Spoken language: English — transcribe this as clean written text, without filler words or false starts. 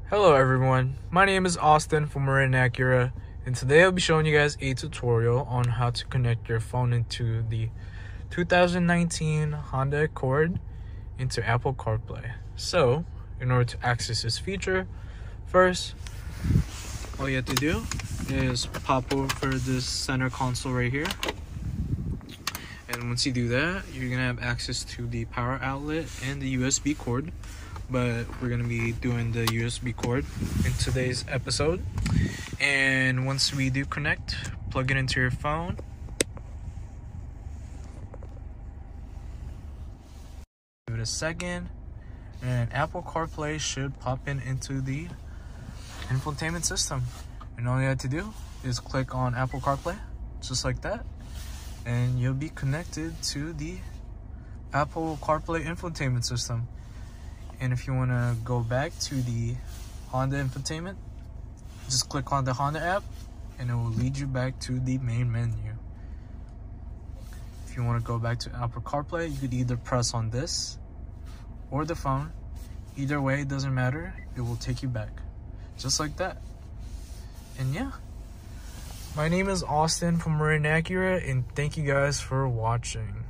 Hello everyone, my name is Austin from Marin Acura, and today I'll be showing you guys a tutorial on how to connect your phone into the 2019 Honda Accord into Apple Carplay. So, in order to access this feature, first, all you have to do is pop over this center console right here. And once you do that, you're gonna have access to the power outlet and the USB cord. But we're gonna be doing the USB cord in today's episode. And once we do connect, plug it into your phone. Give it a second, and Apple CarPlay should pop into the infotainment system. And all you have to do is click on Apple CarPlay, just like that, and you'll be connected to the Apple CarPlay infotainment system. And if you want to go back to the Honda infotainment, just click on the Honda app and it will lead you back to the main menu. If you want to go back to Apple CarPlay, you could either press on this or the phone. Either way, it doesn't matter. It will take you back, just like that. And yeah, my name is Austin from Marin Acura, and thank you guys for watching.